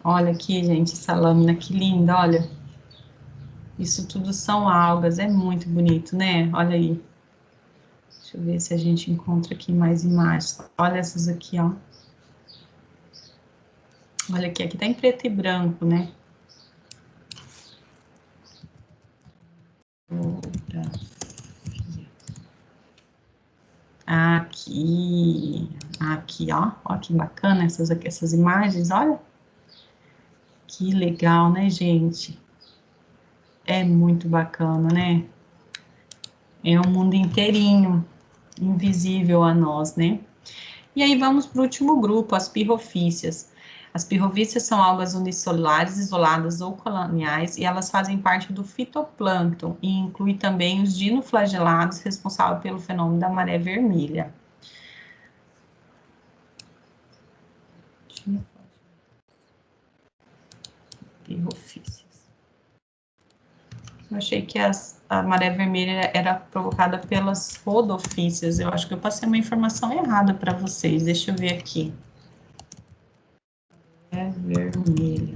Olha aqui, gente, essa lâmina, que linda, olha. Isso tudo são algas, é muito bonito, né? Olha aí. Deixa eu ver se a gente encontra aqui mais imagens. Olha essas aqui, ó. Olha aqui, aqui tá em preto e branco, né? Aqui, ó. Ó que bacana essas aqui, essas imagens, olha. Que legal, né, gente? É muito bacana, né? É um mundo inteirinho, invisível a nós, né? E aí vamos para o último grupo, as pirrofícias. As pirrofícias são algas unicelulares, isoladas ou coloniais, e elas fazem parte do fitoplâncton, e inclui também os dinoflagelados, responsáveis pelo fenômeno da maré vermelha. Pirrofícias. Eu achei que a maré vermelha era provocada pelas rodofícias. Eu acho que eu passei uma informação errada para vocês. Deixa eu ver aqui. É vermelha.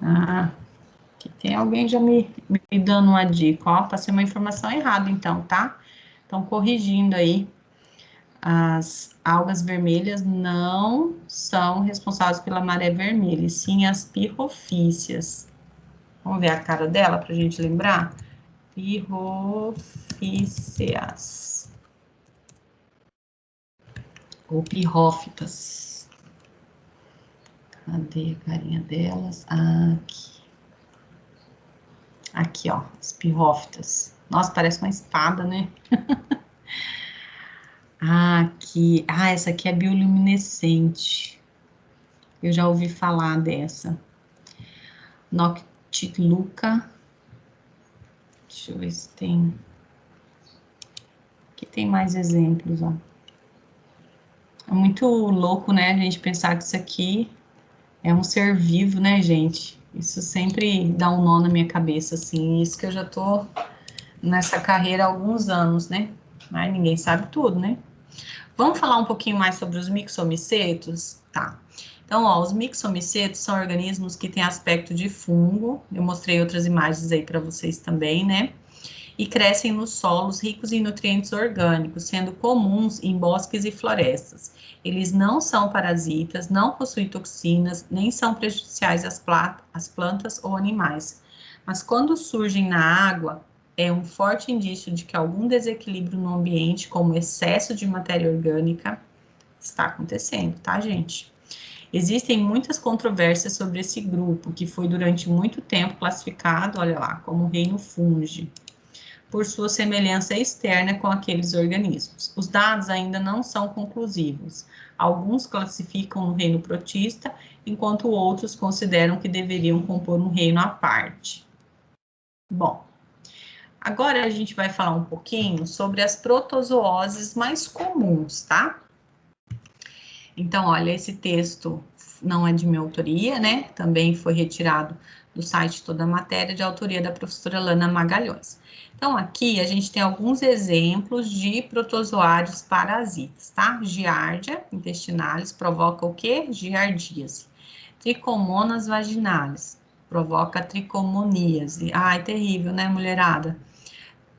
Ah, aqui tem alguém já me dando uma dica, ó, passei uma informação errada então, tá? Então, corrigindo aí, as algas vermelhas não são responsáveis pela maré vermelha, e sim as pirrofícias. Vamos ver a cara dela pra gente lembrar? Pirrofíceas. Ou pirrófitas. Cadê a carinha delas? Aqui. Aqui, ó, as pirrófitas. Nossa, parece uma espada, né? Aqui. Ah, essa aqui é bioluminescente. Eu já ouvi falar dessa. Noctiluca. Deixa eu ver se tem. Aqui tem mais exemplos, ó. É muito louco, né, a gente pensar que isso aqui é um ser vivo, né, gente? Isso sempre dá um nó na minha cabeça, assim. Isso que eu já tô nessa carreira há alguns anos, né? Mas ninguém sabe tudo, né? Vamos falar um pouquinho mais sobre os mixomicetos? Tá. Então, ó, os mixomicetos são organismos que têm aspecto de fungo. Eu mostrei outras imagens aí para vocês também, né? E crescem nos solos ricos em nutrientes orgânicos, sendo comuns em bosques e florestas. Eles não são parasitas, não possuem toxinas, nem são prejudiciais às plantas ou animais. Mas quando surgem na água, é um forte indício de que algum desequilíbrio no ambiente, como excesso de matéria orgânica, está acontecendo, tá, gente? Existem muitas controvérsias sobre esse grupo, que foi durante muito tempo classificado, olha lá, como reino fungi, por sua semelhança externa com aqueles organismos. Os dados ainda não são conclusivos. Alguns classificam no reino protista, enquanto outros consideram que deveriam compor um reino à parte. Bom, Agora a gente vai falar um pouquinho sobre as protozooses mais comuns, tá? Então, olha, esse texto não é de minha autoria, né? Também foi retirado do site Toda a Matéria, de autoria da professora Lana Magalhães. Então, aqui a gente tem alguns exemplos de protozoários parasitas, tá? Giardia intestinalis provoca o quê? Giardíase. Trichomonas vaginalis provoca tricomoníase. Ai, terrível, né, mulherada?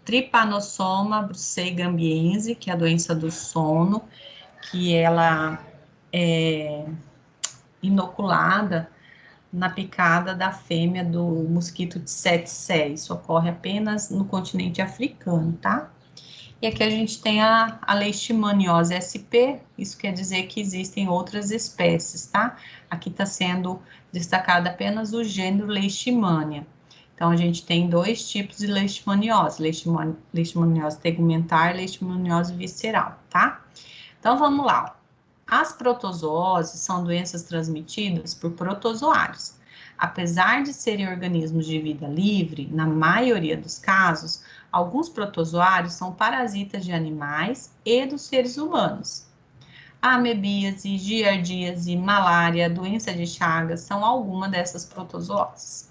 Trypanosoma brucei-gambiense, que é a doença do sono, que ela é inoculada na picada da fêmea do mosquito tsetse. Isso ocorre apenas no continente africano, tá? E aqui a gente tem a leishmaniose SP, isso quer dizer que existem outras espécies, tá? Aqui está sendo destacado apenas o gênero Leishmania. Então, a gente tem dois tipos de leishmaniose, leishmaniose tegumentar e leishmaniose visceral, tá? Então, vamos lá. As protozooses são doenças transmitidas por protozoários. Apesar de serem organismos de vida livre, na maioria dos casos, alguns protozoários são parasitas de animais e dos seres humanos. A amebíase, giardíase, malária, doença de Chagas são algumas dessas protozooses.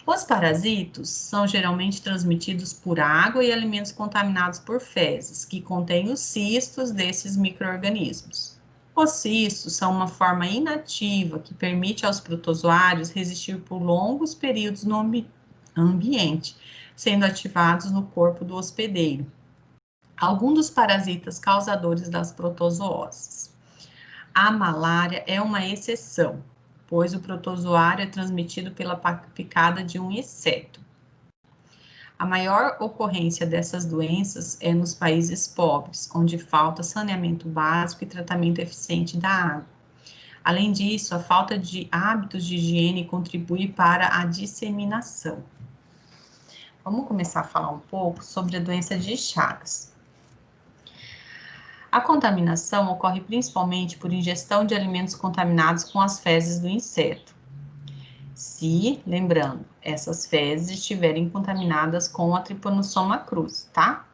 Os parasitos são geralmente transmitidos por água e alimentos contaminados por fezes, que contêm os cistos desses micro-organismos. Os cistos são uma forma inativa que permite aos protozoários resistir por longos períodos no ambiente, sendo ativados no corpo do hospedeiro. Alguns dos parasitas causadores das protozooses. A malária é uma exceção, pois o protozoário é transmitido pela picada de um inseto. A maior ocorrência dessas doenças é nos países pobres, onde falta saneamento básico e tratamento eficiente da água. Além disso, a falta de hábitos de higiene contribui para a disseminação. Vamos começar a falar um pouco sobre a doença de Chagas. A contaminação ocorre principalmente por ingestão de alimentos contaminados com as fezes do inseto. Se, lembrando, essas fezes estiverem contaminadas com a Trypanosoma cruzi, tá?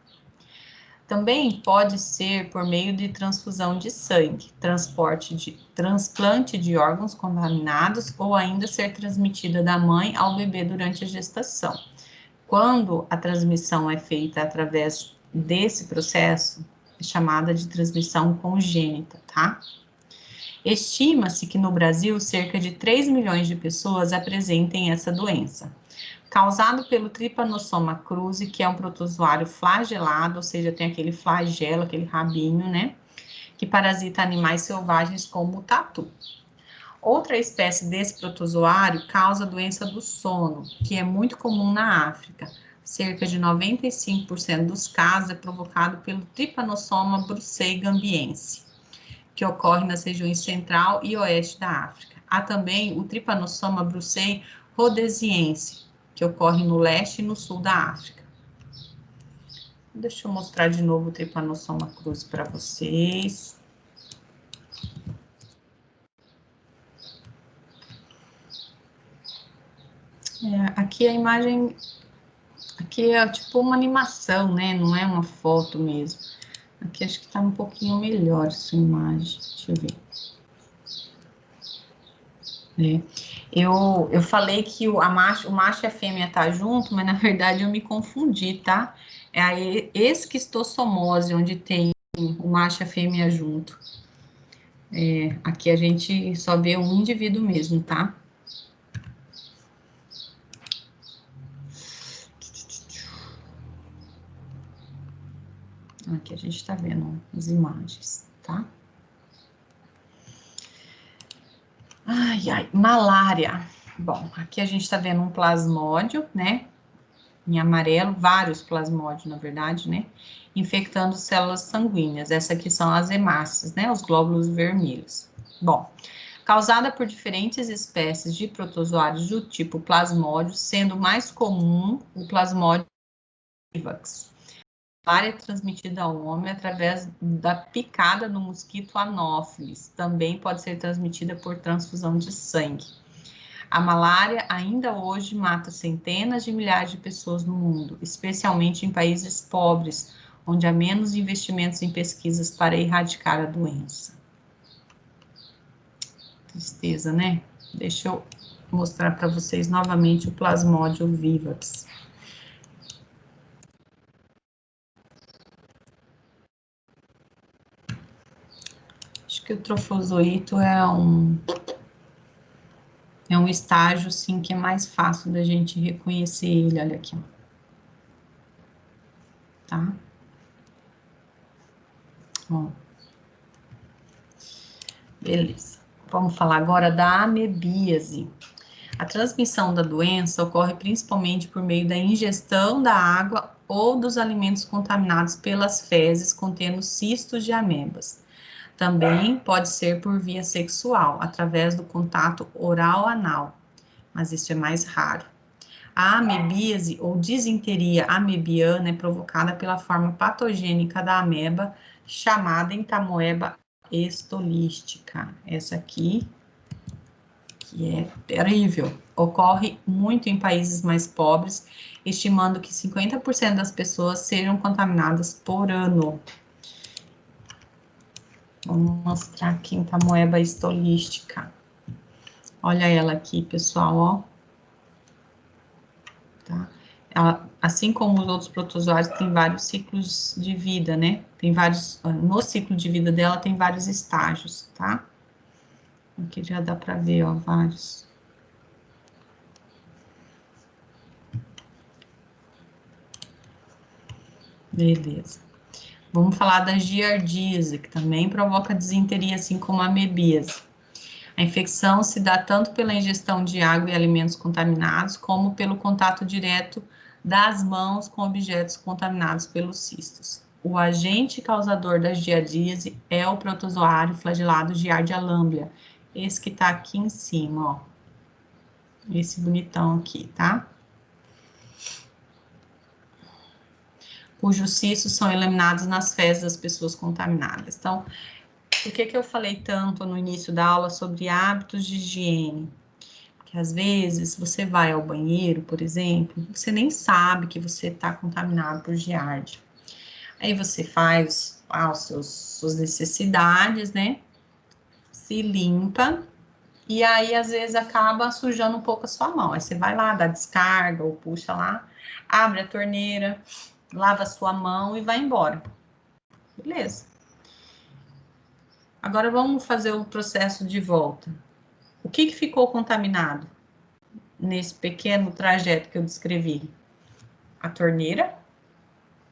Também pode ser por meio de transfusão de sangue, transplante de órgãos contaminados ou ainda ser transmitida da mãe ao bebê durante a gestação. Quando a transmissão é feita através desse processo, é chamada de transmissão congênita, tá? Estima-se que no Brasil cerca de 3 milhões de pessoas apresentem essa doença, causado pelo Trypanosoma cruzi, que é um protozoário flagelado, ou seja, tem aquele flagelo, aquele rabinho, né, que parasita animais selvagens como o tatu. Outra espécie desse protozoário causa a doença do sono, que é muito comum na África. Cerca de 95% dos casos é provocado pelo Trypanosoma brucei-gambiense, que ocorre nas regiões central e oeste da África. Há também o Trypanosoma brucei rhodesiense, que ocorre no leste e no sul da África. Deixa eu mostrar de novo o Trypanosoma cruzi para vocês. Aqui a imagem, aqui é tipo uma animação, né? Não é uma foto mesmo. Aqui acho que tá um pouquinho melhor essa imagem. Deixa eu ver. Eu falei que o macho e a fêmea tá junto, mas na verdade eu me confundi, tá? É a esquistossomose, onde tem o macho e a fêmea junto. Aqui a gente só vê um indivíduo mesmo, tá? Aqui a gente tá vendo as imagens, tá? Ai, malária. Bom, aqui a gente tá vendo um plasmódio, né? Em amarelo, vários plasmódios, na verdade, né? Infectando células sanguíneas. Essas aqui são as hemácias, né? Os glóbulos vermelhos. Bom, causada por diferentes espécies de protozoários do tipo plasmódio, sendo mais comum o plasmódio vivax. A malária é transmitida ao homem através da picada do mosquito anófilis. Também pode ser transmitida por transfusão de sangue. A malária ainda hoje mata centenas de milhares de pessoas no mundo, especialmente em países pobres, onde há menos investimentos em pesquisas para erradicar a doença. Tristeza, né? Deixa eu mostrar para vocês novamente o Plasmodium vivax. Acho que o trofozoito é um estágio, sim, que é mais fácil da gente reconhecer ele. Olha aqui, ó. Tá? Ó. Beleza. Vamos falar agora da amebíase. A transmissão da doença ocorre principalmente por meio da ingestão da água ou dos alimentos contaminados pelas fezes contendo cistos de amebas. Também pode ser por via sexual, através do contato oral-anal, mas isso é mais raro. A amebíase ou disenteria amebiana é provocada pela forma patogênica da ameba, chamada entamoeba estolística. Essa aqui, que é terrível, ocorre muito em países mais pobres, estimando que 50% das pessoas sejam contaminadas por ano. Vamos mostrar aqui entamoeba estolística. Olha ela aqui, pessoal, ó. Tá? Ela, assim como os outros protozoários, tem vários ciclos de vida, né? Tem vários, no ciclo de vida dela tem vários estágios, tá? Aqui já dá para ver, ó, vários. Beleza. Vamos falar da giardíase, que também provoca disenteria, assim como a amebíase. A infecção se dá tanto pela ingestão de água e alimentos contaminados, como pelo contato direto das mãos com objetos contaminados pelos cistos. O agente causador da giardíase é o protozoário flagelado Giardia lamblia, esse que tá aqui em cima, ó. Esse bonitão aqui, tá? Cujos cistos são eliminados nas fezes das pessoas contaminadas. Então, por que eu falei tanto no início da aula sobre hábitos de higiene? Porque às vezes você vai ao banheiro, por exemplo, você nem sabe que você está contaminado por giardia. Aí você faz suas necessidades, né? Se limpa, e aí às vezes acaba sujando um pouco a sua mão. Aí você vai lá, dá descarga, ou puxa lá, abre a torneira, lava a sua mão e vai embora. Beleza. Agora vamos fazer o processo de volta. O que ficou contaminado nesse pequeno trajeto que eu descrevi? A torneira,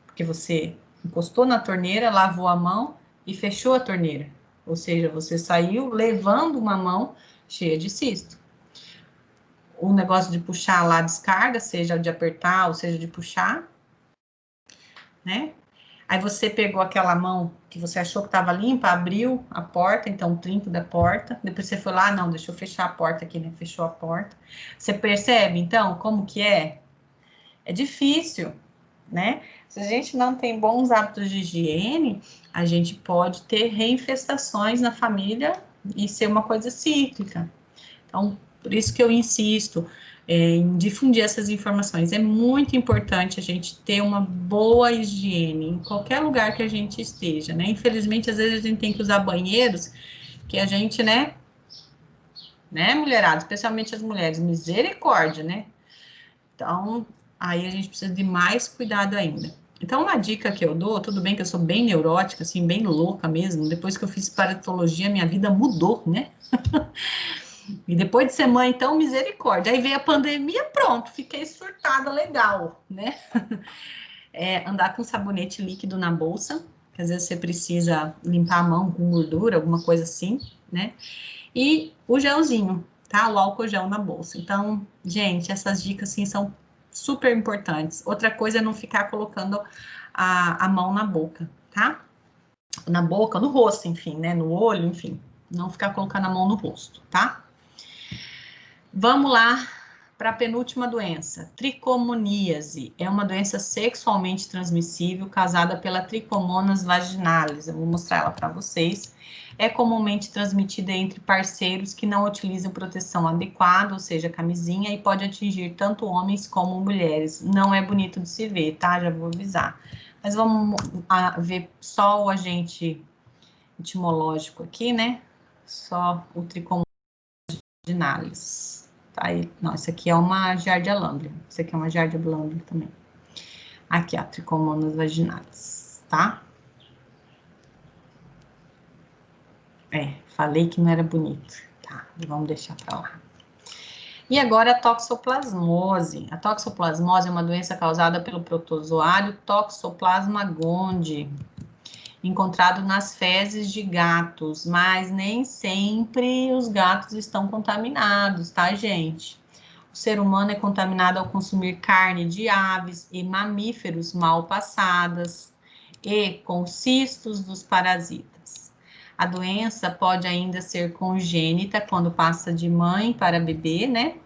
porque você encostou na torneira, lavou a mão e fechou a torneira. Ou seja, você saiu levando uma mão cheia de cisto. O negócio de puxar lá a descarga, seja de apertar ou seja de puxar, né? Aí você pegou aquela mão que você achou que estava limpa, abriu a porta, então o trinco da porta, depois você foi lá, não, deixa eu fechar a porta aqui, né? Fechou a porta. Você percebe, então, como que é? É difícil, né? Se a gente não tem bons hábitos de higiene, a gente pode ter reinfestações na família e ser uma coisa cíclica. Então, por isso que eu insisto em difundir essas informações. É muito importante a gente ter uma boa higiene em qualquer lugar que a gente esteja, né? Infelizmente, às vezes a gente tem que usar banheiros que a gente, né, mulherada, especialmente as mulheres, misericórdia, né? Então, aí a gente precisa de mais cuidado ainda. Então, uma dica que eu dou, tudo bem que eu sou bem neurótica, assim, bem louca mesmo, depois que eu fiz paratologia, minha vida mudou, né? E depois de ser mãe, então, misericórdia. Aí veio a pandemia, pronto, fiquei surtada legal, né? Andar com sabonete líquido na bolsa, que às vezes você precisa limpar a mão com gordura, alguma coisa assim, né? E o gelzinho, tá? O álcool gel na bolsa. Então, gente, essas dicas, assim, são super importantes. Outra coisa é não ficar colocando a mão na boca, tá? Na boca, no rosto, enfim, né? No olho, enfim. Não ficar colocando a mão no rosto, tá? Vamos lá para a penúltima doença, tricomoníase. É uma doença sexualmente transmissível causada pela Trichomonas vaginalis. Eu vou mostrar ela para vocês. é comumente transmitida entre parceiros que não utilizam proteção adequada, ou seja, camisinha, e pode atingir tanto homens como mulheres. Não é bonito de se ver, tá? Já vou avisar. Mas vamos ver só o agente etimológico aqui, né? Só o Trichomonas vaginalis. Tá aí. Não, isso aqui é uma Giardia lamblia. Isso aqui é uma Giardia lamblia também. Aqui, ó, Trichomonas vaginalis, tá? Falei que não era bonito. Tá, vamos deixar pra lá. E agora a toxoplasmose. A toxoplasmose é uma doença causada pelo protozoário Toxoplasma gondii, encontrado nas fezes de gatos, mas nem sempre os gatos estão contaminados, tá, gente? O ser humano é contaminado ao consumir carne de aves e mamíferos mal passadas e com cistos dos parasitas. A doença pode ainda ser congênita quando passa de mãe para bebê, né?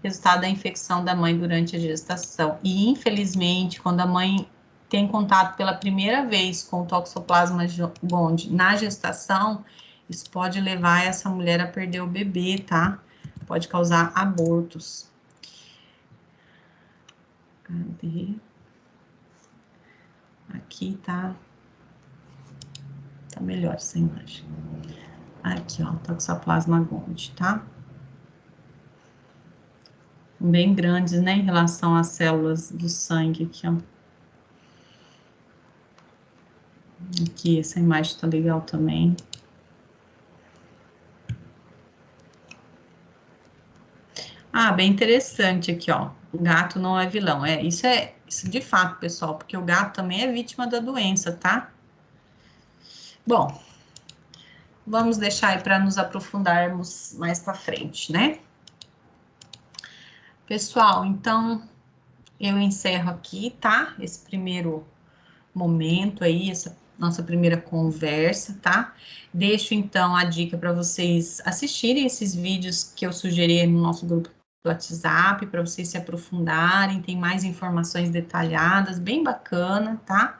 Resultado da infecção da mãe durante a gestação. E, infelizmente, quando a mãe tem contato pela primeira vez com o Toxoplasma gondii na gestação, isso pode levar essa mulher a perder o bebê, tá? Pode causar abortos. Cadê? Aqui tá melhor essa imagem. Aqui, ó, Toxoplasma gondii, tá? Bem grandes, né, em relação às células do sangue aqui, ó. Aqui, essa imagem tá legal também. Ah, bem interessante aqui, ó. O gato não é vilão. Isso de fato, pessoal, porque o gato também é vítima da doença, tá? Bom, vamos deixar aí para nos aprofundarmos mais para frente, né? Pessoal, então eu encerro aqui, tá? Esse primeiro momento aí, essa nossa primeira conversa, tá? Deixo então a dica para vocês assistirem esses vídeos que eu sugeri no nosso grupo do WhatsApp, para vocês se aprofundarem, tem mais informações detalhadas, bem bacana, tá?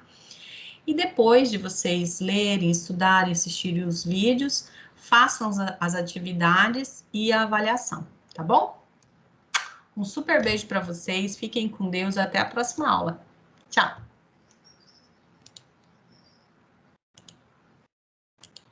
E depois de vocês lerem, estudarem, assistirem os vídeos, façam as atividades e a avaliação, tá bom? Um super beijo para vocês, fiquem com Deus, até a próxima aula. Tchau!